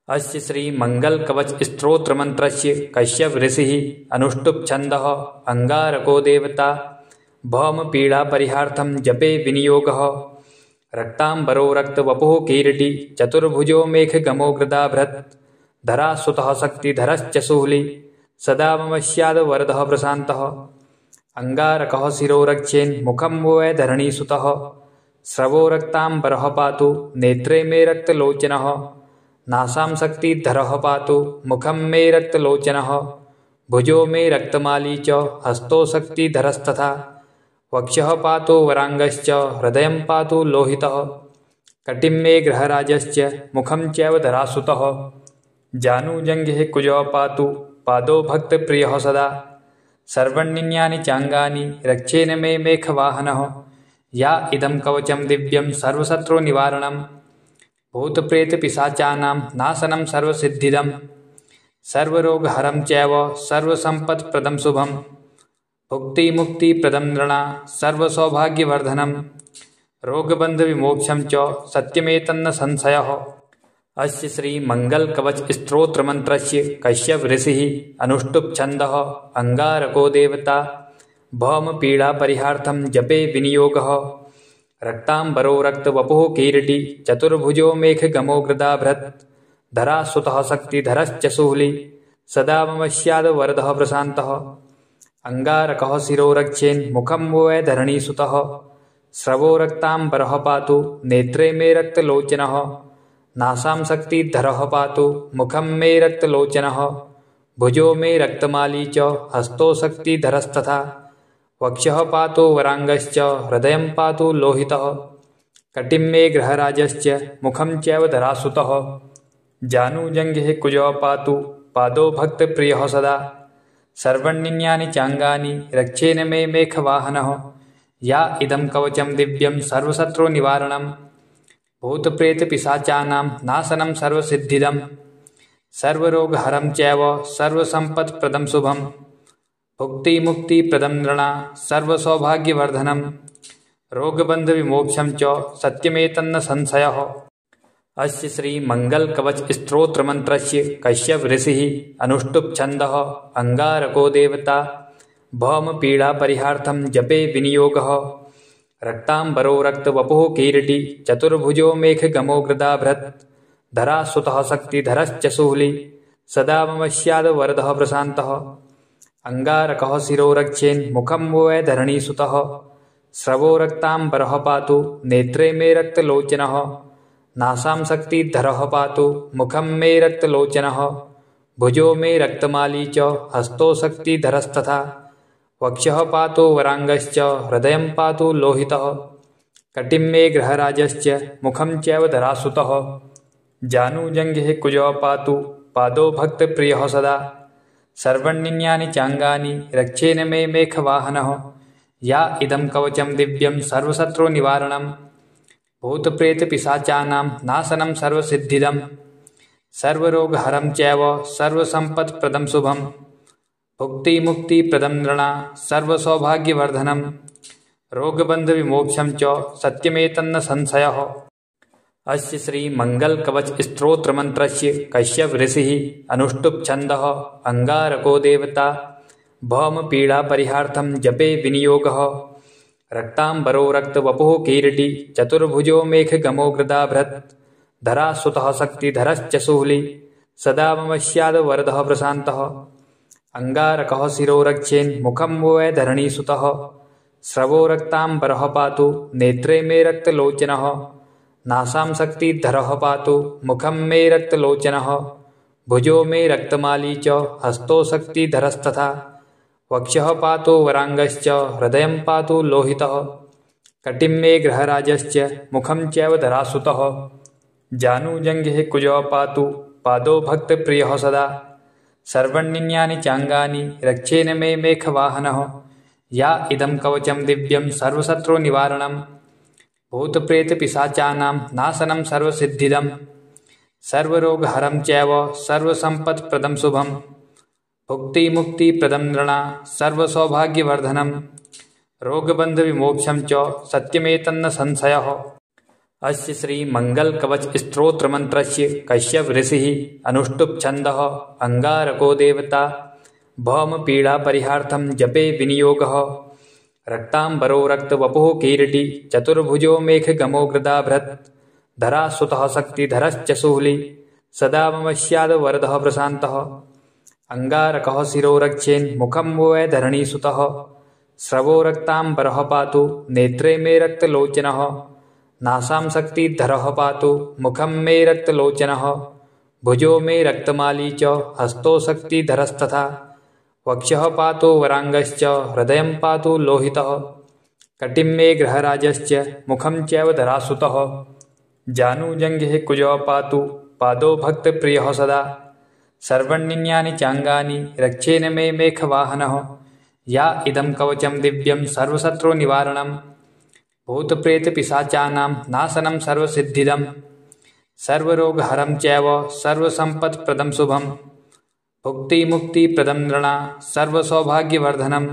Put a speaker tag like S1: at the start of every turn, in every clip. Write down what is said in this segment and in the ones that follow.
S1: अस्य श्री मंगल कवच स्तोत्र मंत्रस्य कश्यप ऋषिः अनुष्टुप् छन्दः अंगारको देवता भौम पीड़ा परिहार्थं जपे विनियोगः रक्तांबरो रक्तवपुः कीरीटी चतुर्भुजो मेघगमो गृदाभृत् धरा सुतः शक्तिधरश्च शूली सदा मम स्याद् वरदः प्रशान्तः अंगारकः शिरो रक्षेन् मुखं वै धरणीसुतः स्रवो रक्तांबरः पातु नेत्रे मे रक्तलोचनः नासां शक्तिधरः पातु मुखं मे रक्तलोचनः भुजो मे रक्तमाली च हस्तो शक्तिधरस्तथा वक्षः पातु वरांगश्च हृदयं पातु लोहितः कटिं मे ग्रहराजश्च मुखं चैव धरासुतः जानुजङ्घे कुजः पातु पादो भक्तप्रियः सदा सर्वण्यन्यानि चाङ्गानि रक्षेन मे मेघवाहनः या इदं कवचं दिव्यं सर्वशत्रुनिवारणं भूतप्रेतपिशाचानां नाशनं सर्वसिद्धिदं सर्वरोगहरं चैव सर्वसम्पत्प्रदं शुभं भुक्तिमुक्तिप्रदं नृणां सर्वसौभाग्यवर्धनं रोगबन्धविमोक्षं च सत्यमेतन्न संशयः। अस्य श्री मंगल कवच स्तोत्र मंत्रस्य कश्यप ऋषिः अनुष्टुप् छन्दः अंगारको देवता भौम पीड़ा परिहार्थं जपे विनियोगः रक्तांबरो रक्तवपुः कीरीटी चतुर्भुजो मेघगमो गृदाभृत् धरा सुतः शक्तिधरश्च शूली सदा मम स्याद् वरदः प्रशान्तः अंगारकः शिरो रक्षेन् मुखं वै धरणीसुतः स्रवो रक्तांबरः पातु नेत्रे मे रक्तलोचनः नासां शक्तिधरः पातु मुखं मे रक्तलोचनः भुजो मे रक्तमाली च हस्तो शक्तिधरस्तथा वक्षः पातु वरांगश्च हृदयं पातु लोहितः कटिं मे ग्रहराजश्च मुखं चैव धरासुतः जानुजङ्घे कुजः पातु पादो भक्तप्रियः सदा सर्वण्यन्यानि चाङ्गानि रक्षेन मे मेघवाहनः या इदं कवचं दिव्यं सर्वशत्रुनिवारणं भूतप्रेतपिशाचानां नाशनं सर्वसिद्धिदं सर्वरोगहरं चैव सर्वसम्पत्प्रदं शुभं भुक्तिमुक्तिप्रदं नृणां सर्वसौभाग्यवर्धनं रोगबन्धविमोक्षं च सत्यमेतन्न संशयः। अस्य श्री मंगल कवच स्तोत्र मंत्रस्य कश्यप ऋषिः अनुष्टुप् छन्दः अंगारको देवता भौम पीड़ा परिहार्थं जपे विनियोगः रक्तांबरो रक्तवपुः कीरीटी चतुर्भुजो मेघगमो गृदाभृत् धरा सुतः शक्तिधरश्च शूली सदा मम स्याद् वरदः प्रशान्तः अंगारकः शिरो रक्षेन् मुखं वै धरणीसुतः स्रवो रक्तांबरः पातु नेत्रे मे रक्तलोचनः नासां शक्तिधरः पातु मुखं मे रक्तलोचनः भुजो मे रक्तमाली च हस्तो शक्तिधरस्तथा वक्षः पातु वरांगश्च हृदयं पातु लोहितः कटिं मे ग्रहराजश्च मुखं चैव धरासुतः जानुजङ्घे कुजः पातु पादो भक्तप्रियः सदा सर्वण्यन्यानि चाङ्गानि रक्षेन मे मेघवाहनः या इदं कवचं दिव्यं सर्वशत्रुनिवारणं भूतप्रेतपिशाचानां नाशनं सर्वसिद्धिदं सर्वरोगहरं चैव सर्वसम्पत्प्रदं शुभं भुक्तिमुक्तिप्रदं नृणां सर्वसौभाग्यवर्धनं रोगबन्धविमोक्षं च सत्यमेतन्न संशयः। अस्य श्री मंगल कवच स्तोत्र मंत्रस्य कश्यप ऋषिः अनुष्टुप् छन्दः अंगारको देवता भौम पीड़ा परिहार्थं जपे विनियोगः रक्तांबरो रक्तवपुः कीरीटी चतुर्भुजो मेघगमो गृदाभृत् धरा सुतः शक्तिधरश्च शूली सदा मम स्याद् वरदः प्रशान्तः अंगारकः शिरो रक्षेन् मुखं वै धरणीसुतः स्रवो रक्तांबरः पातु नेत्रे मे रक्तलोचनः नासां शक्तिधरः पातु मुखं मे रक्तलोचनः भुजो मे रक्तमाली च हस्तो शक्तिधरस्तथा वक्षः पातु वरांगश्च हृदयं पातु लोहितः कटिं मे ग्रहराजश्च मुखं चैव धरासुतः जानुजङ्घे कुजः पातु पादो भक्तप्रियः सदा सर्वण्यन्यानि चाङ्गानि रक्षेन मे मेघवाहनः या इदं कवचं दिव्यं सर्वशत्रुनिवारणं भूतप्रेतपिशाचानां नाशनं सर्वसिद्धिदं सर्वरोगहरं चैव सर्वसम्पत्प्रदं शुभं भुक्तिमुक्तिप्रदं नृणां सर्वसौभाग्यवर्धनं रोगबन्धविमोक्षं च सत्यमेतन्न संशयः। अस्य श्रीमङ्गलकवचस्तोत्रमन्त्रस्य कश्यप ऋषिः अनुष्टुप् छन्दः अङ्गारको देवता भौमपीडापरिहार्थं जपे विनियोगः रक्ताम्बरो रक्तवपुः किरीटी चतुर्भुजो मेघगमो गृदाभृत् धरासुतः शक्तिधरश्च शूली सदा मम स्याद् वरदः प्रशान्तः अङ्गारकः शिरो रक्षेन्मुखं वै धरणीसुतः स्रवो रक्ताम्बरः पातु नेत्रे मे रक्तलोचनः नासां शक्तिधरः पातु मुखं मे रक्तलोचनः भुजो मे रक्तमाली च हस्तो शक्तिधरस्तथा वक्षः पातु वराङ्गश्च हृदयं पातु लोहितः कटिं मे ग्रहराजश्च मुखं चैव धरासुतः जानुजङ्घे कुजः पातु पादो भक्तप्रियः सदा सर्वण्यन्यानि चाङ्गानि रक्षेन मे मेघवाहनः या इदं कवचं दिव्यं सर्वशत्रुनिवारणं भूतप्रेतपिशाचानां नाशनं सर्वसिद्धिदं सर्वरोगहरं चैव सर्वसम्पत्प्रदं शुभं भुक्तिमुक्तिप्रदं नृणां सर्वसौभाग्यवर्धनं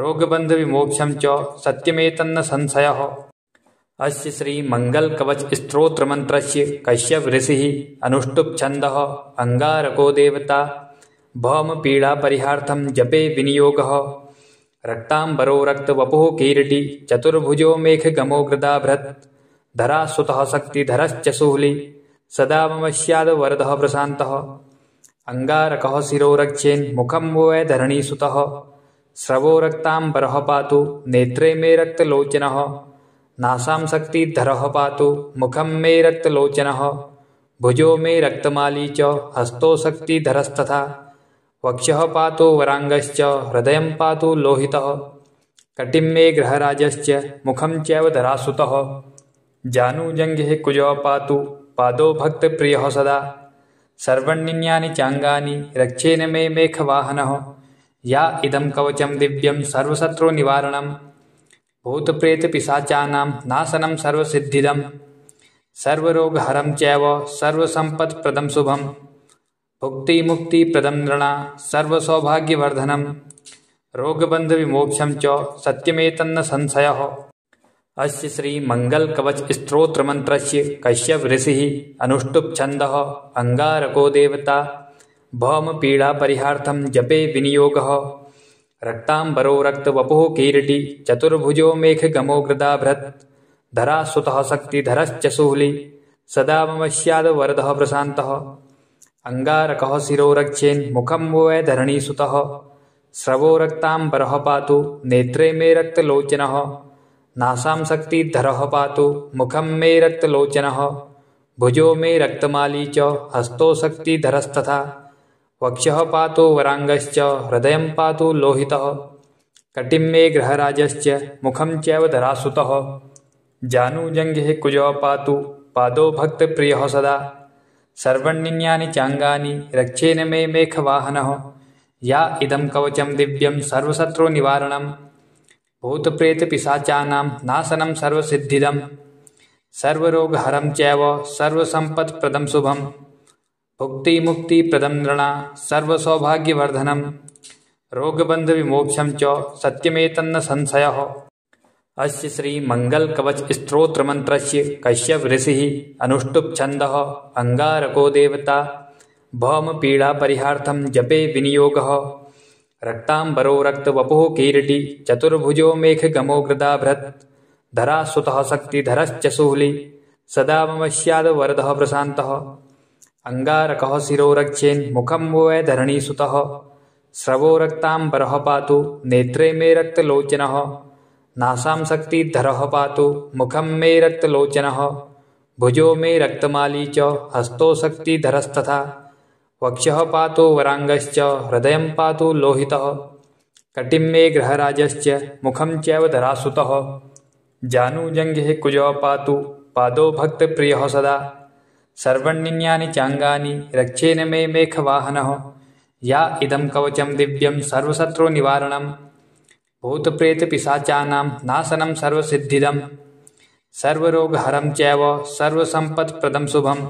S1: रोगबन्धविमोक्षं च सत्यमेतन्न संशयः। अस्य श्रीमङ्गलकवचस्तोत्रमन्त्रस्य कश्यप ऋषिः अनुष्टुप् छन्दः अङ्गारको देवता भौमपीडापरिहार्थं जपे विनियोगः रक्ताम्बरो रक्तवपुः किरीटी चतुर्भुजो मेघगमो गृदाभृत् धरासुतः शक्तिधरश्च शूली सदा मम स्याद् वरदः प्रशान्तः अङ्गारकः शिरो रक्षेन्मुखं वै धरणीसुतः स्रवो रक्ताम्बरः पातु नेत्रे मे रक्तलोचनः नासां शक्तिधरः पातु मुखं मे रक्तलोचनः भुजो मे रक्तमाली च हस्तो शक्तिधरस्तथा वक्षः पातु वराङ्गश्च हृदयं पातु लोहितः कटिं मे ग्रहराजश्च मुखं चैव धरासुतः जानुजङ्घे कुजः पातु पादो भक्तप्रियः सदा सर्वण्यन्यानि चाङ्गानि रक्षेन मे मेघवाहनः या इदं कवचं दिव्यं सर्वशत्रुनिवारणं भूतप्रेतपिशाचानां नाशनं सर्वसिद्धिदं सर्वरोगहरं चैव सर्वसम्पत्प्रदं शुभं भुक्तिमुक्तिप्रदं नृणां सर्वसौभाग्यवर्धनं रोगबन्धविमोक्षं च सत्यमेतन्न संशयः। अस्य श्रीमङ्गलकवचस्तोत्रमन्त्रस्य कश्यप ऋषिः अनुष्टुप् छन्दः अङ्गारको देवता भौमपीडापरिहार्थं जपे विनियोगः रक्ताम्बरो रक्तवपुः किरीटी चतुर्भुजो मेघगमो गृदाभृत् धरासुतः शक्तिधरश्च शूली सदा मम स्याद् वरदः प्रशान्तः अङ्गारकः शिरो रक्षेन्मुखं वै धरणीसुतः स्रवो रक्ताम्बरः पातु नेत्रे मे रक्तलोचनः नासां शक्तिधरः पातु मुखं मे रक्तलोचनः भुजो मे रक्तमाली च हस्तो शक्तिधरस्तथा वक्षः पातु वराङ्गश्च हृदयं पातु लोहितः कटिं मे ग्रहराजश्च मुखं चैव धरासुतः जानुजङ्घे कुजः पातु पादो भक्तप्रियः सदा सर्वण्यन्यानि चाङ्गानि रक्षेन मे मेघवाहनः या इदं कवचं दिव्यं सर्वशत्रुनिवारणं भूतप्रेतपिशाचानां नाशनं सर्वसिद्धिदं सर्वरोगहरं चैव सर्वसम्पत्प्रदं शुभं भुक्तिमुक्तिप्रदं नृणां सर्वसौभाग्यवर्धनं रोगबन्धविमोक्षं च सत्यमेतन्न संशयः। अस्य श्रीमङ्गलकवचस्तोत्रमन्त्रस्य कश्यप ऋषिः अनुष्टुप् छन्दः अङ्गारको देवता भौमपीडापरिहार्थं जपे विनियोगः रक्ताम्बरो रक्तवपुः किरीटी चतुर्भुजो मेघगमो गृदाभृत् धरासुतः शक्तिधरश्च शूली सदा मम स्याद् वरदः प्रशान्तः अङ्गारकः शिरो रक्षेन्मुखं वै धरणीसुतः स्रवो रक्ताम्बरः पातु नेत्रे मे रक्तलोचनः नासां शक्तिधरः पातु मुखं मे रक्तलोचनः भुजो मे रक्तमाली च हस्तो शक्तिधरस्तथा वक्षः पातु वराङ्गश्च हृदयं पातु लोहितः कटिं मे ग्रहराजश्च मुखं चैव धरासुतः जानुजङ्घे कुजः पातु पादो भक्तप्रियः सदा सर्वण्यन्यानि चाङ्गानि रक्षेन मे मेघवाहनः या इदं कवचं दिव्यं सर्वशत्रुनिवारणं भूतप्रेतपिशाचानां नाशनं सर्वसिद्धिदं सर्वरोगहरं चैव सर्वसम्पत्प्रदं शुभं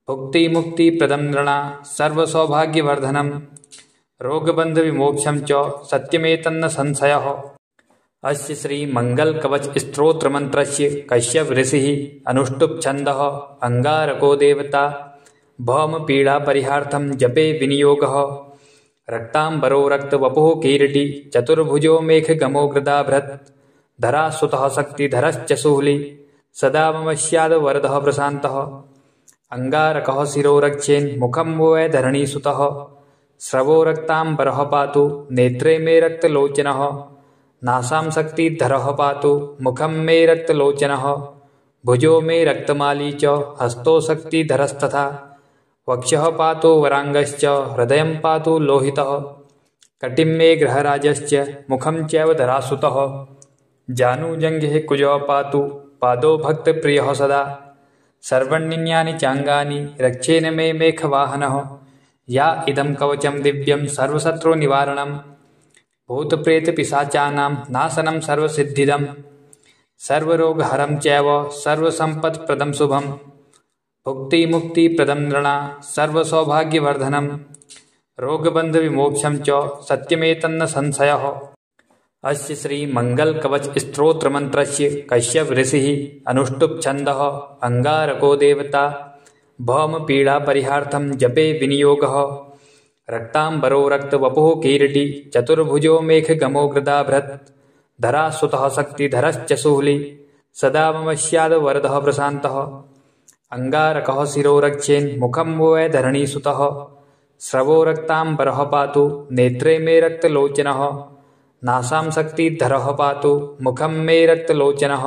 S1: भुक्तिमुक्तिप्रदं नृणां सर्वसौभाग्यवर्धनं रोगबन्धविमोक्षं च सत्यमेतन्न संशयः। अस्य श्री मंगल कवच स्तोत्र मंत्रस्य कश्यप ऋषिः अनुष्टुप् छन्दः अंगारको देवता भौम पीड़ा परिहार्थं जपे विनियोगः रक्तांबरो रक्तवपुः कीरीटी चतुर्भुजो मेघगमो गृदाभृत् धरा सुतः शक्तिधरश्च शूली सदा मम स्याद् वरदः प्रशान्तः अंगारकः शिरो रक्षेन् मुखं वै धरणीसुतः स्रवो रक्तांबरः पातु नेत्रे मे रक्तलोचनः नासां शक्तिधरः पातु मुखं मे रक्तलोचनः भुजो मे रक्तमाली च हस्तो शक्तिधरस्तथा वक्षः पातु वरांगश्च हृदयं पातु लोहितः कटिं मे ग्रहराजश्च मुखं चैव धरासुतः जानुजङ्घे कुजः पातु पादो भक्तप्रियः सदा सर्वण्यन्यानि चाङ्गानि रक्षेन मे मेघवाहनः या इदं कवचं दिव्यं सर्वशत्रुनिवारणं भूतप्रेतपिशाचानां नाशनं सर्वसिद्धिदं सर्वरोगहरं चैव सर्वसम्पत्प्रदं शुभं भुक्तिमुक्तिप्रदं नृणां सर्वसौभाग्यवर्धनं रोगबन्धविमोक्षं च सत्यमेतन्न संशयः। अस्य श्री मंगल कवच स्तोत्र मंत्रस्य कश्यप ऋषिः अनुष्टुप् छन्दः अंगारको देवता भौम पीड़ा परिहार्थं जपे विनियोगः रक्तांबरो रक्तवपुः कीरीटी चतुर्भुजो मेघगमो गृदाभृत् धरा सुतः शक्तिधरश्च शूली सदा मम स्याद् वरदः प्रशान्तः अंगारकः शिरो रक्षेन् मुखं वै धरणीसुतः स्रवो रक्तांबरः पातु नेत्रे मे रक्तलोचनः नासां शक्तिधरः पातु मुखं मे रक्तलोचनः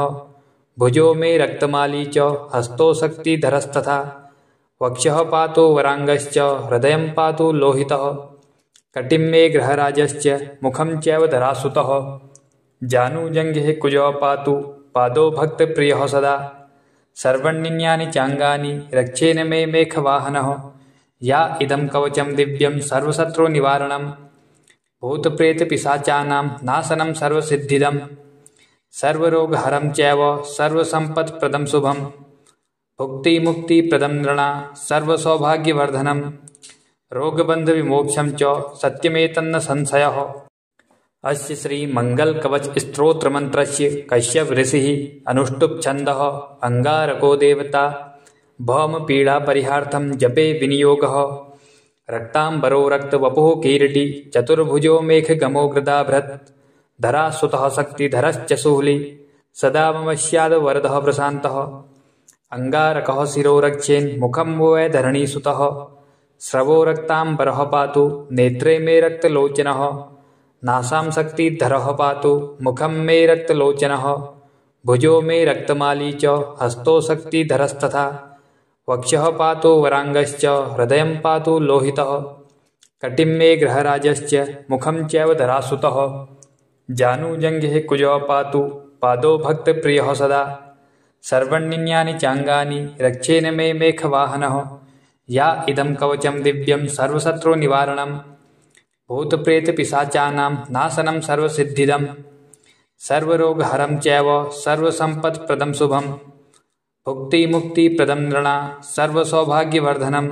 S1: भुजो मे रक्तमाली च हस्तो शक्तिधरस्तथा वक्षः पातु वरांगश्च हृदयं पातु लोहितः कटिं मे ग्रहराजश्च मुखं चैव धरासुतः जानुजङ्घे कुजः पातु पादो भक्तप्रियः सदा सर्वण्यन्यानि चाङ्गानि रक्षेन मे मेघवाहनः या इदं कवचं दिव्यं सर्वशत्रुनिवारणं भूतप्रेतपिशाचानां नाशनं सर्वसिद्धिदं सर्वरोगहरं चैव सर्वसम्पत्प्रदं शुभं भुक्तिमुक्तिप्रदं नृणां सर्वसौभाग्यवर्धनं रोगबन्धविमोक्षं च सत्यमेतन्न संशयः। अस्य श्री मंगल कवच स्तोत्र मंत्रस्य कश्यप ऋषिः अनुष्टुप् छन्दः अंगारको देवता भौम पीड़ा परिहार्थं जपे विनियोगः रक्तांबरो रक्तवपुः कीरीटी चतुर्भुजो मेघगमो गृदाभृत् धरा सुतः शक्तिधरश्च शूली सदा मम स्याद् वरदः प्रशान्तः अंगारकः शिरो रक्षेन् मुखं वै धरणीसुतः स्रवो रक्तांबरः पातु नेत्रे मे रक्तलोचनः नासां शक्तिधरः पातु मुखं मे रक्तलोचनः भुजो मे रक्तमाली च हस्तो शक्तिधरस्तथा वक्षः पातु वरांगश्च हृदयं पातु लोहितः कटिं मे ग्रहराजश्च मुखं चैव धरासुतः जानुजङ्घे कुजः पातु पादो भक्तप्रियः सदा सर्वण्यन्यानि चाङ्गानि रक्षेन मे मेघवाहनः या इदं कवचं दिव्यं सर्वशत्रुनिवारणं भूतप्रेतपिशाचानां नाशनं सर्वसिद्धिदं सर्वरोगहरं चैव सर्वसम्पत्प्रदं शुभं भुक्तिमुक्तिप्रदं नृणां सर्वसौभाग्यवर्धनं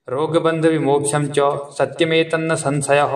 S1: रोगबन्धविमोक्षं च सत्यमेतन्न संशयः।